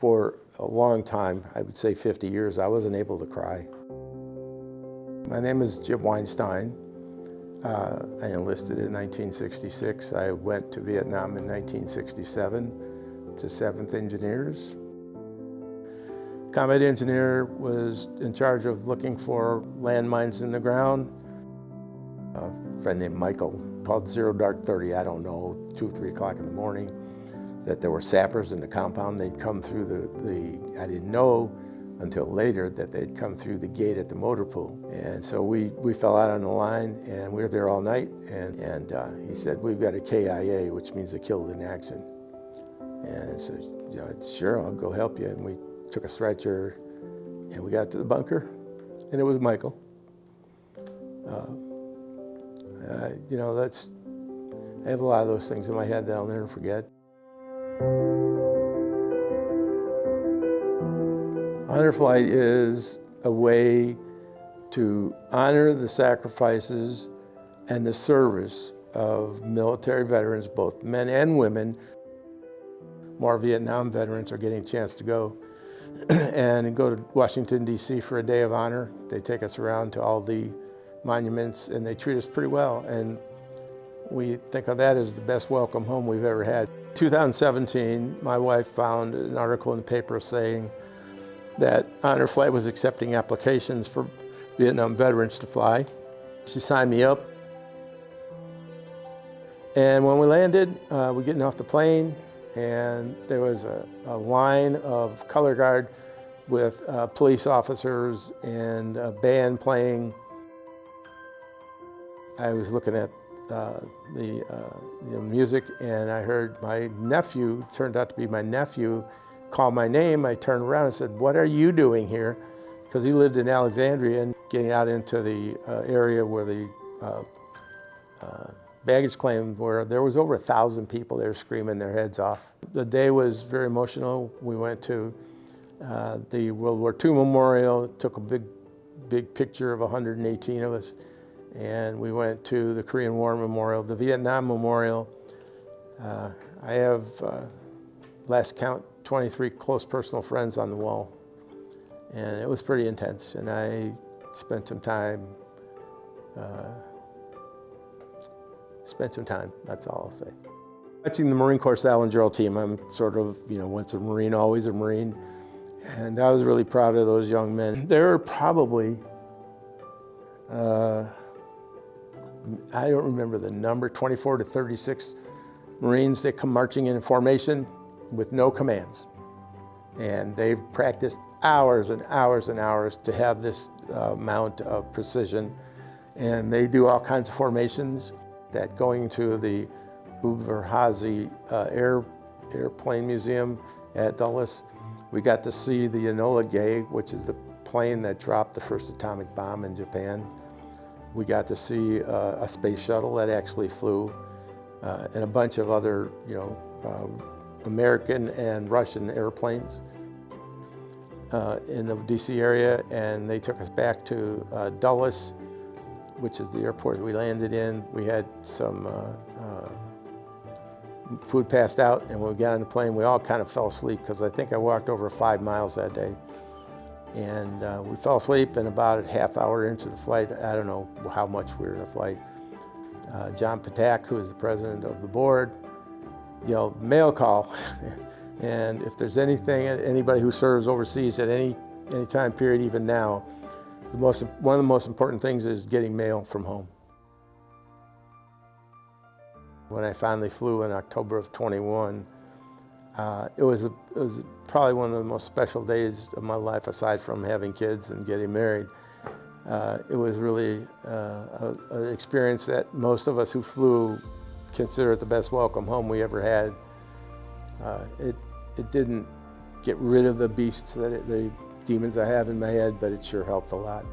For a long time, I would say 50 years, I wasn't able to cry. My name is Jim Weinstein. I enlisted in 1966. I went to Vietnam in 1967 to 7th Engineers. Combat engineer was in charge of looking for landmines in the ground. A friend named Michael called 0 Dark 30, I don't know, 2 or 3 o'clock in the morning, that there were sappers in the compound. They'd come through I didn't know until later that they'd come through the gate at the motor pool. And so we fell out on the line, and we were there all night, and he said, "We've got a KIA, which means a killed in action." And I said, "Yeah, sure, I'll go help you." And we took a stretcher, and we got to the bunker, and it was Michael. I have a lot of those things in my head that I'll never forget. Honor Flight is a way to honor the sacrifices and the service of military veterans, both men and women. More Vietnam veterans are getting a chance to go and go to Washington, D.C. for a day of honor. They take us around to all the monuments, and they treat us pretty well. And we think of that as the best welcome home we've ever had. 2017, my wife found an article in the paper saying that Honor Flight was accepting applications for Vietnam veterans to fly. She signed me up. And when we landed, we're getting off the plane, and there was a line of color guard with police officers and a band playing. I was looking at the music, and I heard my nephew, turned out to be my nephew, call my name. I turned around and said, "What are you doing here?" Because he lived in Alexandria, and getting out into the area where the baggage claim were, there was over 1,000 people there screaming their heads off. The day was very emotional. We went to the World War II Memorial, took a big picture of 118 of us, and we went to the Korean War Memorial, the Vietnam Memorial. I have, last count, 23 close personal friends on the wall, and it was pretty intense. And I spent some time. That's all I'll say. Watching the Marine Corps Salinger team, I'm sort of, once a Marine, always a Marine, and I was really proud of those young men. There are probably, I don't remember the number, 24 to 36 Marines that come marching in formation with no commands. And they've practiced hours and hours and hours to have this amount of precision. And they do all kinds of formations. That going to the Uberhazy Airplane Museum at Dulles, we got to see the Enola Gay, which is the plane that dropped the first atomic bomb in Japan. We got to see a space shuttle that actually flew, and a bunch of other, American and Russian airplanes in the DC area, and they took us back to Dulles, which is the airport we landed in. We had some food passed out, and when we got on the plane, we all kind of fell asleep, because I think I walked over 5 miles that day. And we fell asleep, and about a half hour into the flight, I don't know how much we were in the flight, John Patak, who is the president of the board, yelled, "Mail call." And if there's anybody who serves overseas at any time period, even now, one of the most important things is getting mail from home. When I finally flew in October of 21, it was probably one of the most special days of my life, aside from having kids and getting married. It was really an experience that most of us who flew consider it the best welcome home we ever had. It didn't get rid of the beasts, the demons I have in my head, but it sure helped a lot.